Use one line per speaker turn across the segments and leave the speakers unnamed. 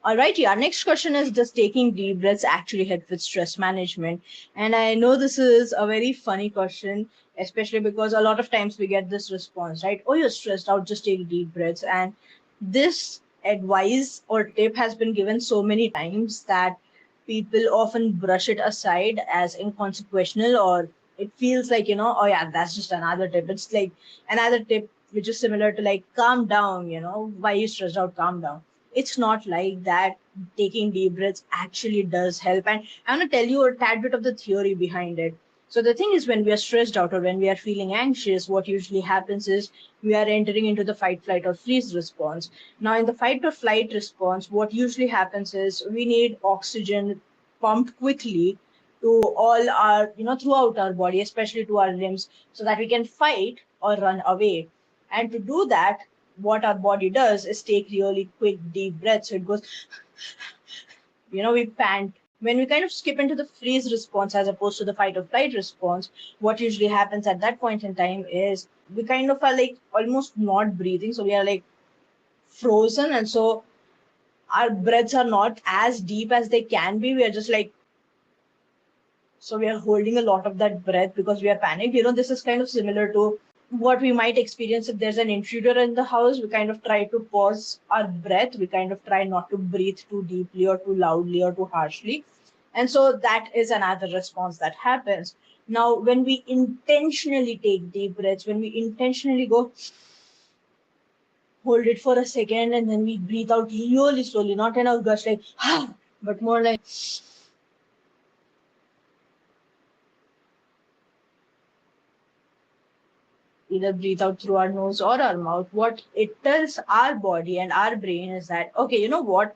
All right, yeah. Next question is, does taking deep breaths actually help with stress management? And I know this is a very funny question, especially because a lot of times we get this response, right? Oh, you're stressed out, just take deep breaths. And this advice or tip has been given so many times that people often brush it aside as inconsequential, or it feels like, oh, yeah, that's just another tip. It's like another tip which is similar to like, calm down, why you stressed out, calm down. It's not like that. Taking deep breaths actually does help, and I want to tell you a tad bit of the theory behind it. So the thing is, when we are stressed out or when we are feeling anxious, what usually happens is we are entering into the fight, flight, or freeze response. Now in the fight or flight response, what usually happens is we need oxygen pumped quickly to all our, throughout our body, especially to our limbs, so that we can fight or run away. And to do that, what our body does is take really quick deep breaths. So it goes, we pant. When we kind of skip into the freeze response as opposed to the fight or flight response, what usually happens at that point in time is we kind of are like almost not breathing. So we are like frozen. And so our breaths are not as deep as they can be. We are just like, so we are holding a lot of that breath because we are panicked. This is kind of similar to what we might experience if there's an intruder in the house. We kind of try to pause our breath. We kind of try not to breathe too deeply or too loudly or too harshly. And so that is another response that happens. Now, when we intentionally take deep breaths, when we intentionally go hold it for a second and then we breathe out really slowly, not in a gush like, but more like, either breathe out through our nose or our mouth, what it tells our body and our brain is that, okay, you know what?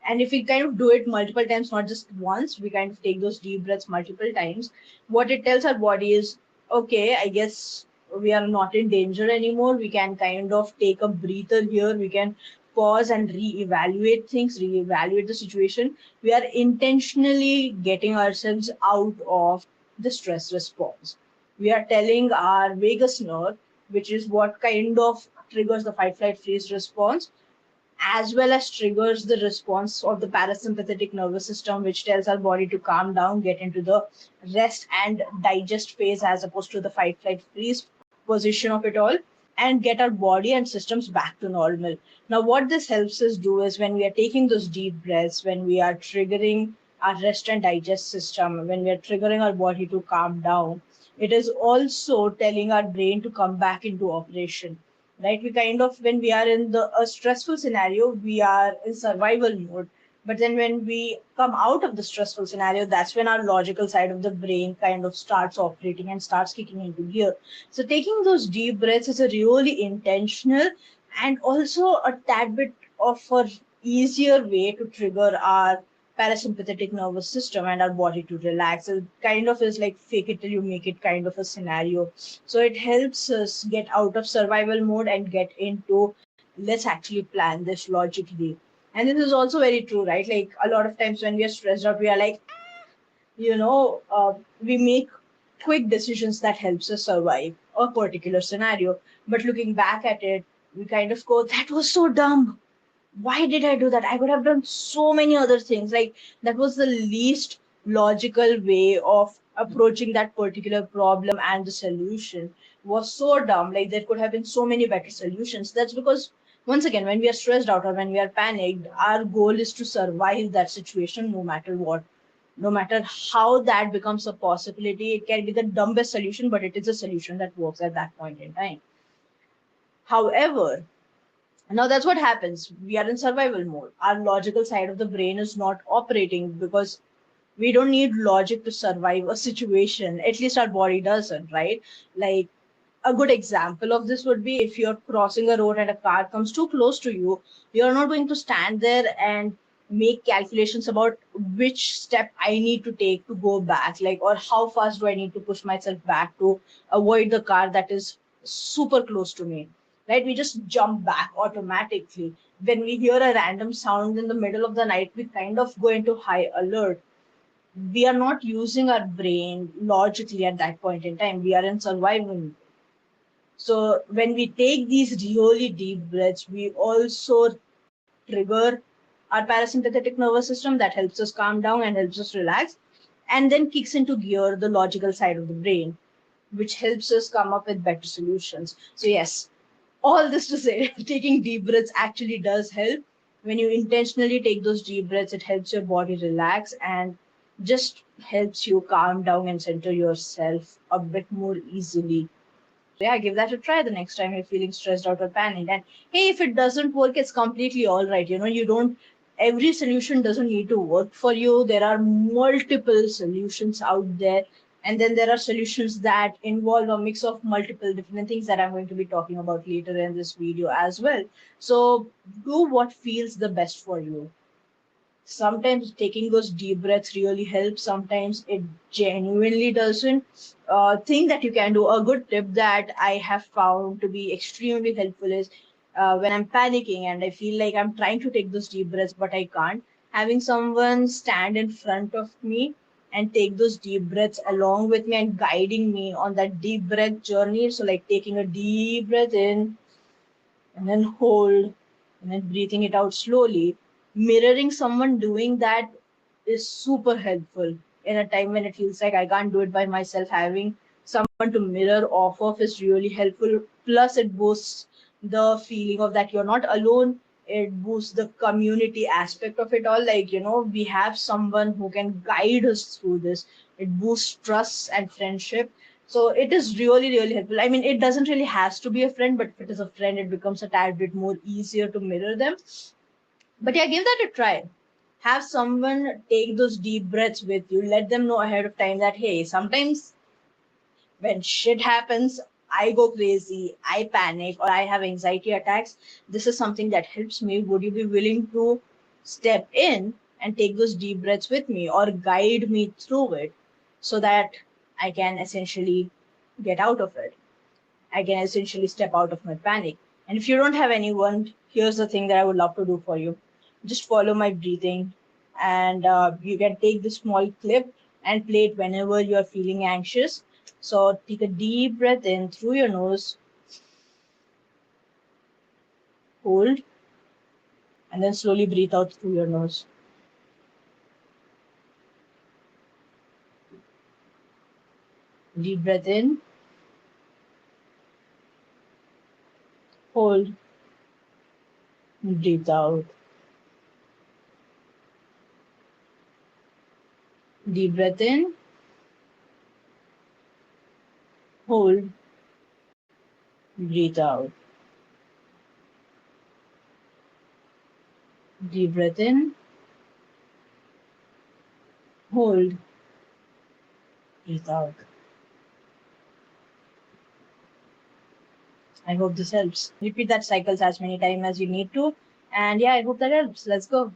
And if we kind of do it multiple times, not just once, we kind of take those deep breaths multiple times, what it tells our body is, okay, I guess we are not in danger anymore. We can kind of take a breather here. We can pause and reevaluate things, reevaluate the situation. We are intentionally getting ourselves out of the stress response. We are telling our vagus nerve, which is what kind of triggers the fight, flight, freeze response, as well as triggers the response of the parasympathetic nervous system, which tells our body to calm down, get into the rest and digest phase as opposed to the fight, flight, freeze position of it all, and get our body and systems back to normal. Now, what this helps us do is when we are taking those deep breaths, when we are triggering our rest and digest system, when we are triggering our body to calm down, it is also telling our brain to come back into operation. Right? We kind of, when we are in the a stressful scenario, we are in survival mode. But then when we come out of the stressful scenario, that's when our logical side of the brain kind of starts operating and starts kicking into gear. So taking those deep breaths is a really intentional and also a tad bit of a easier way to trigger our parasympathetic nervous system and our body to relax. It kind of is like fake it till you make it kind of a scenario. So it helps us get out of survival mode and get into, let's actually plan this logically. And this is also very true, right? Like a lot of times when we are stressed out, we are like, we make quick decisions that helps us survive a particular scenario. But looking back at it, we kind of go, that was so dumb. Why did I do that? I could have done so many other things. Like that was the least logical way of approaching that particular problem, and the solution was so dumb. Like there could have been so many better solutions. That's because once again, when we are stressed out or when we are panicked, our goal is to survive that situation no matter what. No matter how that becomes a possibility, it can be the dumbest solution, but it is a solution that works at that point in time. However, now that's what happens. We are in survival mode. Our logical side of the brain is not operating because we don't need logic to survive a situation. At least our body doesn't, right? Like a good example of this would be if you're crossing a road and a car comes too close to you, you're not going to stand there and make calculations about which step I need to take to go back, like, or how fast do I need to push myself back to avoid the car that is super close to me. Right? We just jump back automatically. When we hear a random sound in the middle of the night, we kind of go into high alert. We are not using our brain logically at that point in time. We are in survival. So when we take these really deep breaths, we also trigger our parasympathetic nervous system that helps us calm down and helps us relax, and then kicks into gear the logical side of the brain, which helps us come up with better solutions. So, yes, all this to say, taking deep breaths actually does help. When you intentionally take those deep breaths, it helps your body relax and just helps you calm down and center yourself a bit more easily. Yeah, give that a try the next time you're feeling stressed out or panicked. And hey, if it doesn't work, it's completely all right. You don't, every solution doesn't need to work for you. There are multiple solutions out there. And then there are solutions that involve a mix of multiple different things that I'm going to be talking about later in this video as well. So do what feels the best for you. Sometimes taking those deep breaths really helps, sometimes it genuinely doesn't. Thing that you can do, a good tip that I have found to be extremely helpful is, when I'm panicking and I feel like I'm trying to take those deep breaths but I can't, having someone stand in front of me and take those deep breaths along with me and guiding me on that deep breath journey. So like taking a deep breath in and then hold and then breathing it out slowly. Mirroring someone doing that is super helpful in a time when it feels like I can't do it by myself. Having someone to mirror off of is really helpful. Plus, it boosts the feeling of that you're not alone. It boosts the community aspect of it all. Like, we have someone who can guide us through this. It boosts trust and friendship. So it is really, really helpful. I mean, it doesn't really has to be a friend, but if it is a friend, it becomes a tad bit more easier to mirror them. But yeah, give that a try. Have someone take those deep breaths with you. Let them know ahead of time that, hey, sometimes when shit happens, I go crazy, I panic, or I have anxiety attacks. This is something that helps me. Would you be willing to step in and take those deep breaths with me or guide me through it so that I can essentially get out of it? I can essentially step out of my panic. And if you don't have anyone, here's the thing that I would love to do for you. Just follow my breathing, and you can take this small clip and play it whenever you're feeling anxious. So take a deep breath in through your nose, hold, and then slowly breathe out through your nose. Deep breath in, hold, breathe out. Deep breath in, hold, breathe out. Deep breath in, hold, breathe out. I hope this helps. Repeat that cycles as many times as you need to. And yeah, I hope that helps. Let's go.